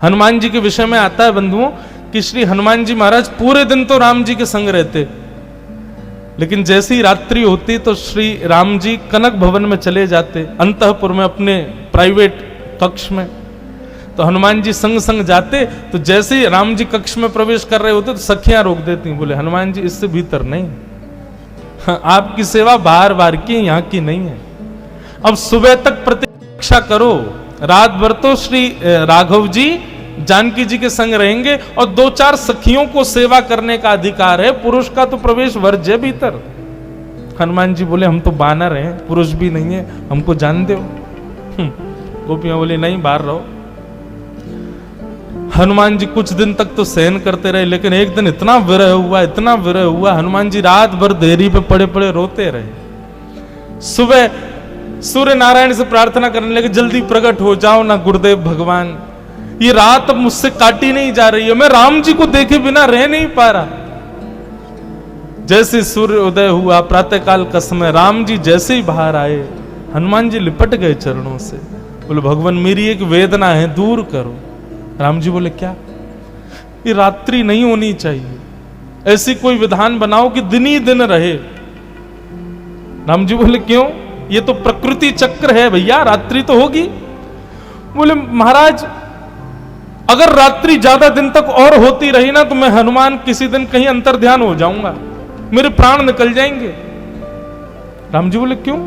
हनुमान जी के विषय में आता है बंधुओं कि श्री हनुमान जी महाराज पूरे दिन तो राम जी के संग रहते, लेकिन जैसे ही रात्रि होती तो श्री राम जी कनक भवन में चले जाते, अंतःपुर में अपने प्राइवेट कक्ष में। तो हनुमान जी संग संग जाते, तो जैसे ही राम जी कक्ष में प्रवेश कर रहे होते तो सखियां रोक देती, बोले हनुमान जी इससे भीतर नहीं, आपकी सेवा बाहर बाहर की, यहाँ की नहीं है। अब सुबह तक प्रतीक्षा करो, रात भर तो श्री राघव जी जानकी जी के संग रहेंगे और दो चार सखियों को सेवा करने का अधिकार है, पुरुष का तो प्रवेश वर्ज्य है भीतर। हनुमान जी बोले हम तो बानर हैं, पुरुष भी नहीं है, हमको जान दो। गोपियां बोले नहीं, बाहर रहो। हनुमान जी कुछ दिन तक तो सहन करते रहे, लेकिन एक दिन इतना विरह हुआ, इतना विरह हुआ, हनुमान जी रात भर देहरी पे पड़े पड़े रोते रहे। सुबह सूर्य नारायण से प्रार्थना करने लगे, जल्दी प्रकट हो जाओ ना गुरुदेव भगवान, ये रात अब मुझसे काटी नहीं जा रही है, मैं राम जी को देखे बिना रह नहीं पा रहा। जैसे सूर्य उदय हुआ, प्रातःकाल का समय, राम जी जैसे ही बाहर आए, हनुमान जी लिपट गए चरणों से, बोले भगवान मेरी एक वेदना है, दूर करो। राम जी बोले क्या? ये रात्रि नहीं होनी चाहिए, ऐसी कोई विधान बनाओ कि दिन ही दिन रहे। राम जी बोले क्यों? ये तो प्रकृति चक्र है भैया, रात्रि तो होगी। बोले महाराज अगर रात्रि ज्यादा दिन तक और होती रही ना तो मैं हनुमान किसी दिन कहीं अंतर्ध्यान हो जाऊंगा, मेरे प्राण निकल जाएंगे। राम जी बोले क्यों?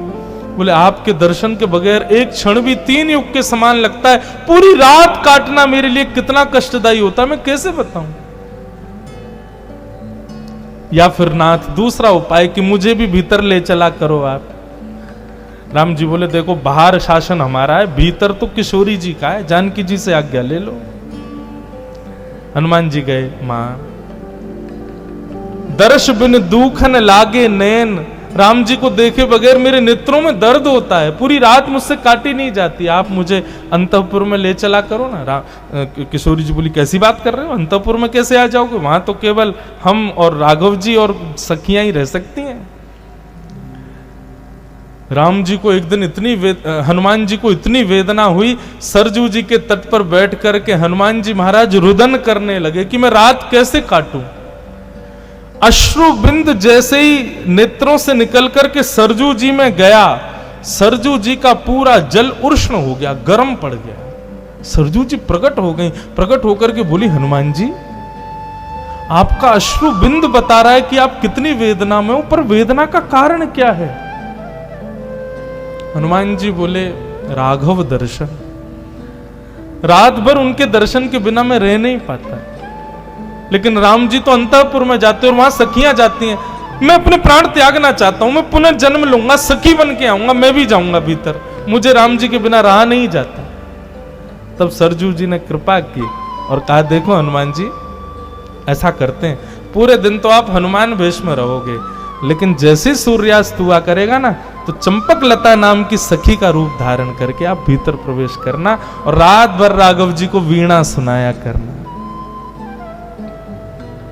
बोले आपके दर्शन के बगैर एक क्षण भी 3 युग के समान लगता है, पूरी रात काटना मेरे लिए कितना कष्टदायी होता है, मैं कैसे बताऊं। या फिर नाथ दूसरा उपाय कि मुझे भी भीतर ले चला करो आप। राम जी बोले देखो बाहर शासन हमारा है, भीतर तो किशोरी जी का है, जानकी जी से आज्ञा ले लो। हनुमान जी गए। मां दर्श बिन दूखन लागे नैन, राम जी को देखे बगैर मेरे नेत्रों में दर्द होता है, पूरी रात मुझसे काटी नहीं जाती, आप मुझे अंतःपुर में ले चला करो ना। किशोरी जी बोली कैसी बात कर रहे हो, अंतःपुर में कैसे आ जाओगे, वहां तो केवल हम और राघव जी और सखियां ही रह सकती हैं। राम जी को एक दिन हनुमान जी को इतनी वेदना हुई, सरजू जी के तट पर बैठ करके हनुमान जी महाराज रुदन करने लगे कि मैं रात कैसे काटूं। अश्रु बिंद जैसे ही नेत्रों से निकल करके सरजू जी में गया, सरजू जी का पूरा जल उष्ण हो गया, गर्म पड़ गया। सरजू जी प्रकट हो गई, प्रकट होकर के बोली हनुमान जी आपका अश्रु बिंद बता रहा है कि आप कितनी वेदना में हो, पर वेदना का कारण क्या है? हनुमान जी बोले राघव दर्शन, रात भर उनके दर्शन के बिना मैं रह नहीं पाता, लेकिन राम जी तो अंतःपुर में जाते और वहां सखियां जाती हैं, मैं अपने प्राण त्यागना चाहता हूं, मैं पुनः जन्म लूंगा, सखी बन के आऊंगा, मैं भी जाऊंगा भीतर, मुझे राम जी के बिना रहा नहीं जाता। तब सरजू जी ने कृपा की और कहा देखो हनुमान जी ऐसा करते हैं, पूरे दिन तो आप हनुमान वेश में रहोगे, लेकिन जैसे सूर्यास्त हुआ करेगा ना तो चंपक लता नाम की सखी का रूप धारण करके आप भीतर प्रवेश करना और रात भर राघव जी को वीणा सुनाया करना।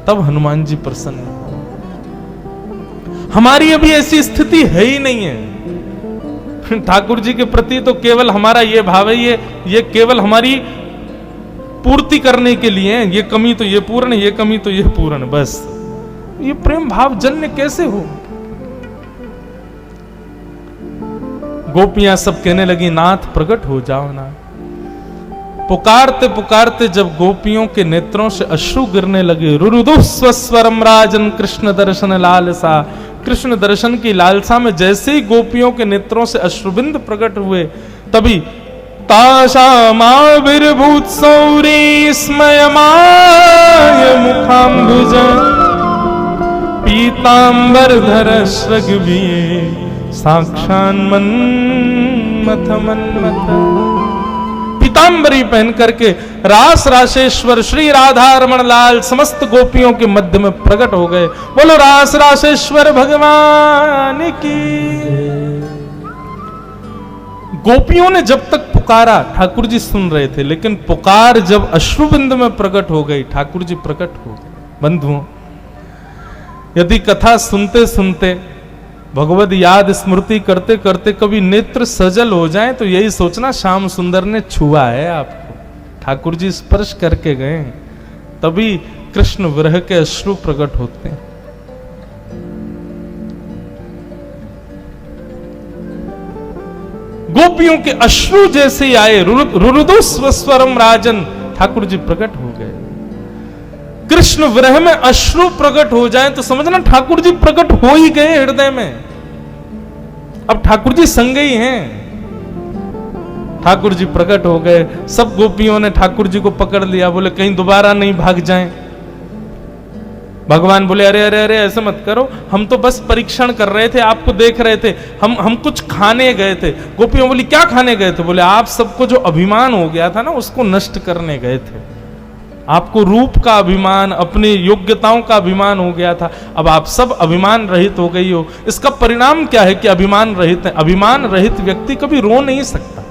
तब हनुमान जी प्रसन्न। हमारी अभी ऐसी स्थिति है ही नहीं है। ठाकुर जी के प्रति तो केवल हमारा ये भाव है, ये केवल हमारी पूर्ति करने के लिए है, ये कमी तो ये पूर्ण, ये कमी तो ये पूर्ण, बस। ये प्रेम भाव जन्य कैसे हो? गोपियां सब कहने लगी नाथ प्रकट हो जाओ ना। पुकारते पुकारते जब गोपियों के नेत्रों से अश्रु गिरने लगे, रुरुदु स्वस्वरम राजन कृष्ण दर्शन लालसा, कृष्ण दर्शन की लालसा में जैसे ही गोपियों के नेत्रों से अश्रुबिंद प्रकट हुए, तभी ताशामाविर्भूत सौरी स्मयमाय मुखाम्बुज पीतांबरधर श्रगवीये साक्षान मन्मथ मन्मथ। पीतांबरी पहन करके रास राशेश्वर श्री राधा रमण लाल समस्त गोपियों के मध्य में प्रकट हो गए। बोलो रास राशेश्वर भगवान की। गोपियों ने जब तक पुकारा ठाकुर जी सुन रहे थे, लेकिन पुकार जब अश्रुबिंद में प्रकट हो गई, ठाकुर जी प्रकट हो गए। बंधुओं यदि कथा सुनते सुनते भगवद याद स्मृति करते करते कभी नेत्र सजल हो जाए तो यही सोचना श्याम सुंदर ने छुआ है आपको। ठाकुर जी स्पर्श करके गए, तभी कृष्ण विरह के अश्रु प्रकट होते हैं। गोपियों के अश्रु जैसे ही आए, रुरुदु स्वस्वरम राजन, ठाकुर जी प्रकट हो गए। कृष्ण विरह में अश्रु प्रकट हो जाए तो समझना ठाकुर जी प्रकट हो ही गए हृदय में। अब ठाकुर जी संग ही हैं। ठाकुर जी प्रकट हो गए, सब गोपियों ने ठाकुर जी को पकड़ लिया, बोले कहीं दोबारा नहीं भाग जाएं। भगवान बोले अरे अरे अरे ऐसे मत करो, हम तो बस परीक्षण कर रहे थे, आपको देख रहे थे, हम कुछ खाने गए थे। गोपियों बोली क्या खाने गए थे? बोले आप सबको जो अभिमान हो गया था ना, उसको नष्ट करने गए थे। आपको रूप का अभिमान, अपनी योग्यताओं का अभिमान हो गया था, अब आप सब अभिमान रहित हो गई हो। इसका परिणाम क्या है कि अभिमान रहित है। अभिमान रहित व्यक्ति कभी रो नहीं सकता,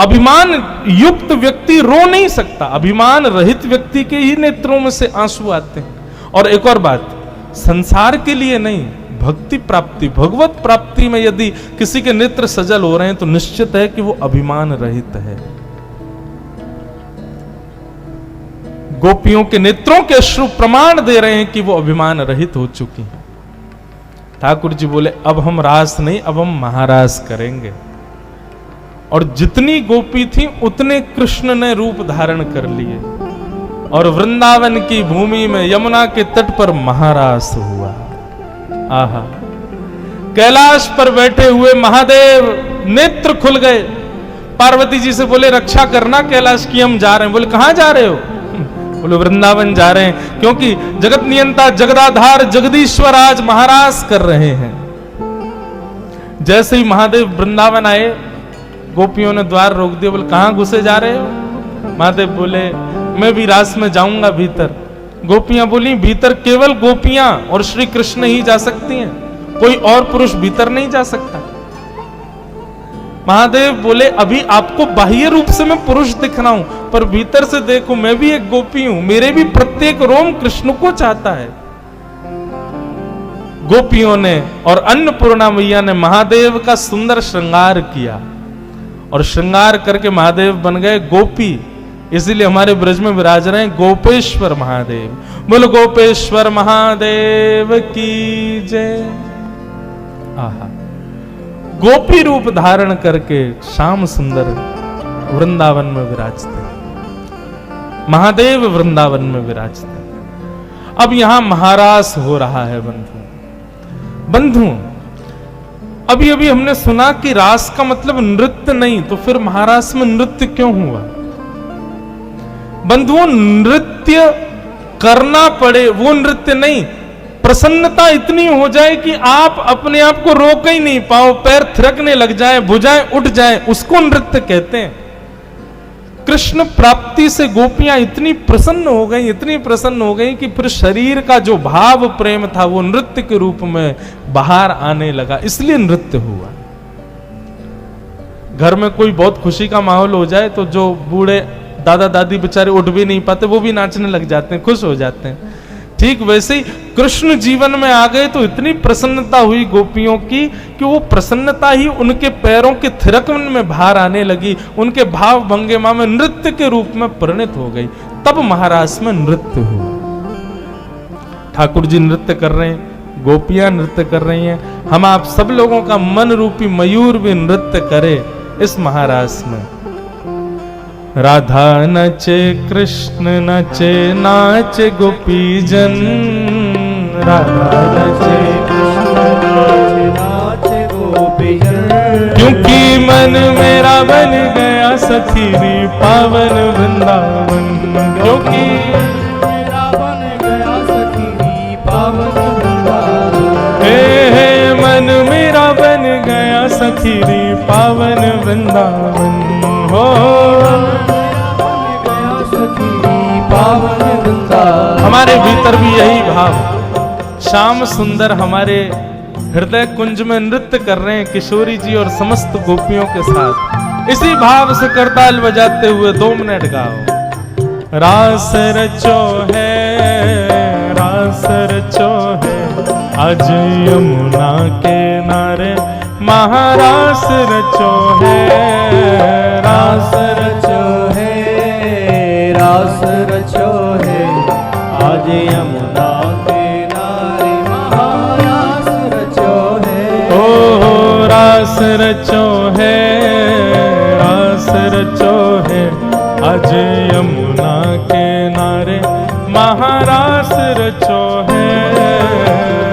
अभिमान युक्त व्यक्ति रो नहीं सकता। अभिमान रहित व्यक्ति के ही नेत्रों में से आंसू आते हैं। और एक और बात, संसार के लिए नहीं, भक्ति प्राप्ति, भगवत प्राप्ति में यदि किसी के नेत्र सजल हो रहे हैं तो निश्चित है कि वो अभिमान रहित है। गोपियों के नेत्रों के अश्रु प्रमाण दे रहे हैं कि वो अभिमान रहित हो चुकी हैं। ठाकुर जी बोले अब हम रास नहीं, अब हम महारास करेंगे। और जितनी गोपी थी उतने कृष्ण ने रूप धारण कर लिए, और वृंदावन की भूमि में यमुना के तट पर महारास हुआ। आहा, कैलाश पर बैठे हुए महादेव नेत्र खुल गए। पार्वती जी से बोले रक्षा करना कैलाश की, हम जा रहे हैं। बोले कहां जा रहे हो? बोले वृंदावन जा रहे हैं, क्योंकि जगत नियंता जगदाधार जगदीश्वर आज महारास कर रहे हैं। जैसे ही महादेव वृंदावन आए, गोपियों ने द्वार रोक दिया। बोले कहां घुसे जा रहे हो? महादेव बोले मैं भी रास में जाऊंगा भीतर। गोपियां बोली भीतर केवल गोपियां और श्री कृष्ण ही जा सकती हैं, कोई और पुरुष भीतर नहीं जा सकता। महादेव बोले अभी आपको बाह्य रूप से मैं पुरुष दिख रहा हूं, पर भीतर से देखो मैं भी एक गोपी हूं, मेरे भी प्रत्येक रोम कृष्ण को चाहता है। गोपियों ने और अन्नपूर्णा मैया ने महादेव का सुंदर श्रृंगार किया, और श्रृंगार करके महादेव बन गए गोपी। इसीलिए हमारे ब्रज में विराज रहे हैं गोपेश्वर महादेव। बोलो गोपेश्वर महादेव की जय। आहा, गोपी रूप धारण करके श्याम सुंदर वृंदावन में विराजते, महादेव वृंदावन में विराजते। अब यहां महारास हो रहा है बंधु। अभी अभी हमने सुना कि रास का मतलब नृत्य नहीं, तो फिर महारास में नृत्य क्यों हुआ? बंधुओं, नृत्य करना पड़े वो नृत्य नहीं, प्रसन्नता इतनी हो जाए कि आप अपने आप को रोक ही नहीं पाओ, पैर थिरकने लग जाए, भुजाएं उठ जाए, उसको नृत्य कहते हैं। कृष्ण प्राप्ति से गोपियां इतनी प्रसन्न हो गई, इतनी प्रसन्न हो गई कि फिर शरीर का जो भाव प्रेम था वो नृत्य के रूप में बाहर आने लगा, इसलिए नृत्य हुआ। घर में कोई बहुत खुशी का माहौल हो जाए तो जो बूढ़े दादा दादी बेचारे उठ भी नहीं पाते, वो भी नाचने लग जाते हैं, खुश हो जाते हैं। ठीक वैसे ही कृष्ण जीवन में आ गए तो इतनी प्रसन्नता हुई गोपियों की कि वो प्रसन्नता ही उनके पैरों के थिरकन में बाहर आने लगी, उनके भाव भंगिमा में नृत्य के रूप में परिणत हो गई। तब महारास में नृत्य हुआ। ठाकुर जी नृत्य कर रहे हैं, गोपियां नृत्य कर रही हैं, हम आप सब लोगों का मन रूपी मयूर भी नृत्य करे इस महारास में। राधा नचे कृष्ण नचे, नाचे गोपीजन। राधा नचे कृष्ण नाचे गोपीजन, क्योंकि मन मेरा बन गया सखीरी पावन वृंदावन। क्योंकि मेरा बन गया सखीरी पावन वृंदावन। हे मन मेरा बन गया सखीरी पावन वृंदावन। हो हमारे भीतर भी यही भाव, श्याम सुंदर हमारे हृदय कुंज में नृत्य कर रहे हैं किशोरी जी और समस्त गोपियों के साथ। इसी भाव से करताल बजाते हुए 2 मिनट गाओ। रास रचो है, रास रचो है, आज यमुना के नारे महारास रचो है। रास रचो है, रास रचो है आज यमुना किनारे महारास रचो है। ओ रास रचो है, रास रचो है आज यमुना किनारे महारास रचो है।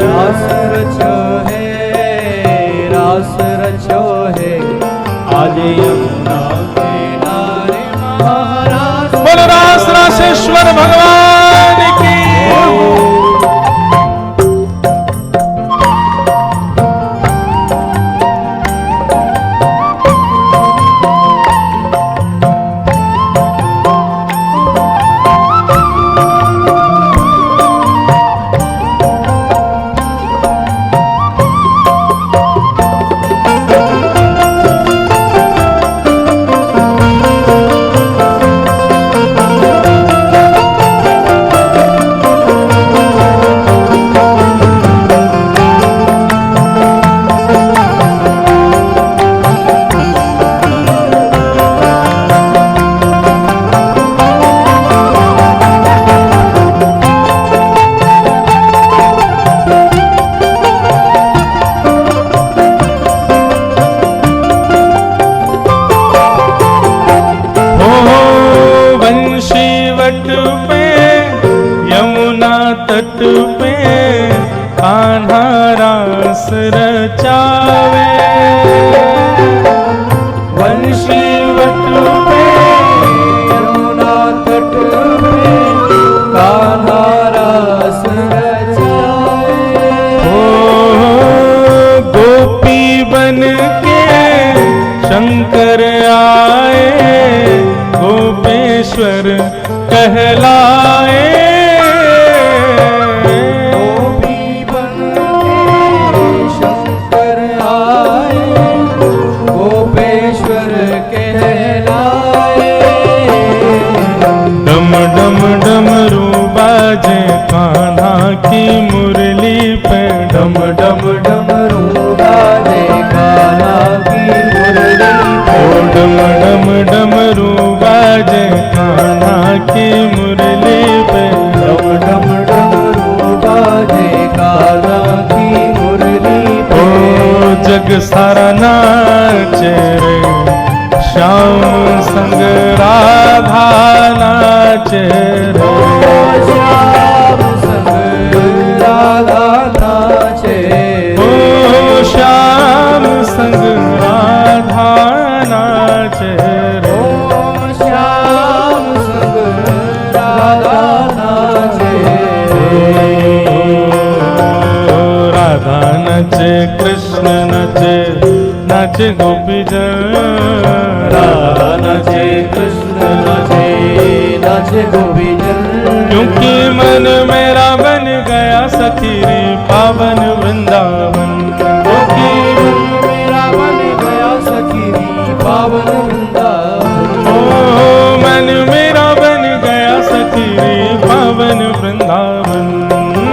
रास रचो है, रास रचो है आज यमुना किनारे महारास। बोलो रास रासेश्वर भगवान की। तट पे कान्हा रास रचावे। वंशी वट पे यमुना तट पे कान्हा रास रचावे। ओ गोपी बन के शंकर आए, गोपेश्वर कहलाए। डमरू बाजे कान्हा की मुरली पे, डम डम डमरू बाजे कान्हा की मुरली पे। ओ डम डम डमरू बाजे कान्हा की मुरली पे, डम डम डमरू बाजे कान्हा की मुरली पे। ओ जग सारा नाचे रे श्याम संग राधा नाचे रे। श्याम संग राधा नाचे। ओ श्याम संग राधा नाचे रे। ओ श्याम संग राधा नाचे। राधा नचे कृष्ण नचे, नाचे गोपी जन। राधा नाचे कृष्ण नाचे, नाचे गोपी जन। क्योंकि मन मेरा बन गया सखी रे पावन वृंदावन। क्योंकि मन मेरा बन गया सखी रे पावन वृंदावन। ओ मन मेरा बन गया सखी रे पावन वृंदावन।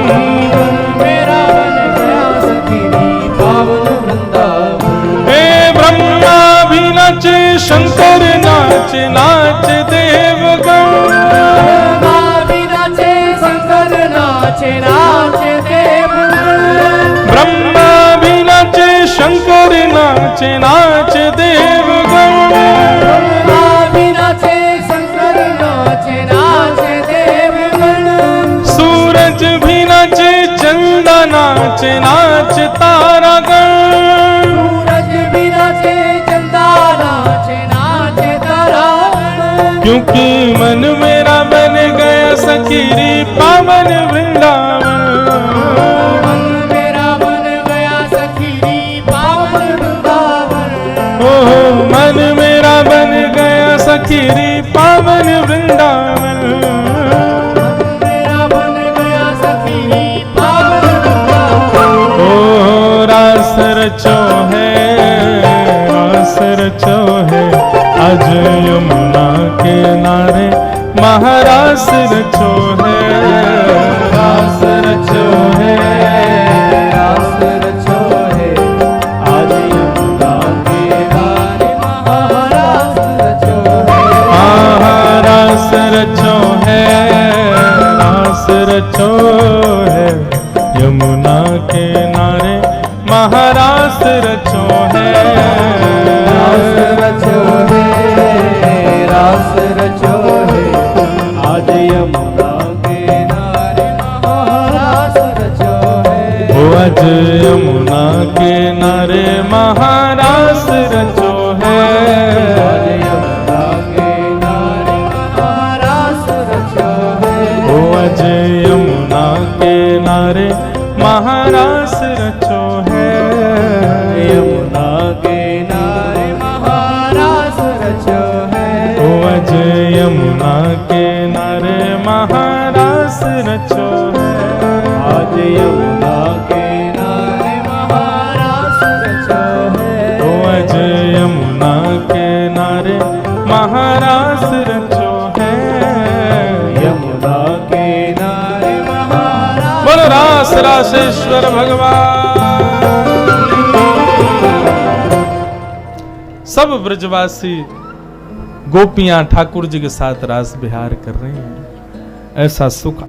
मन मेरा बन गया सखी रे पावन वृंदावन। हे ब्रह्मा भी नाचे, शंकर नाचे, नाच देवगण। नाचे नाचे देवगण। ब्रह्मा भी नाचे, शंकर नाचे, नाच देवगण। ब्रह्मा भी नाचे, शंकर नाचे, नाचे देवगण। सूरज भी नाचे, चंदा नाचे, नाच तारागण। सूरज भी नाचे, चंदा नाचे, नाचे तारागण। क्योंकि मन मेरा बन गया सखी रे पावन वृंदावन। मन मेरा बन गया सखी रे पावन वृंदावन। ओ मन मेरा बन गया सखी रे पावन वृंदावन। मन मेरा बन गया सखी रे पावन वृंदावन। ओ रास रचो है, रास रचो है आज यमुना किनारे महारास रचो है। रास रचो है, रास रचो है आज यमुना किनारे महारास रचो है। महारास रचो रचो है, यमुना किनारे महारास रचो है। रास रचो है, रास रचो है, आज यमुना किनारे महारास रचो है। ओ आज यमुना किनारे महारास रचो है। आज यमुना किनारे महारास रचो है। ओ आज यमुना किनारे महारास रचो है। यमुना किनारे महारास रचो है। ओ आज यमुना किनारे महारास रचो है। आज यमुना किनारे महारास रचो है। ओ आज यमुना किनारे महारास रचो है। यमुना किनारे महारास। बोल रास रासेश्वर भगवान। सब ब्रजवासी गोपियां ठाकुर जी के साथ रास विहार कर रही हैं। ऐसा सुख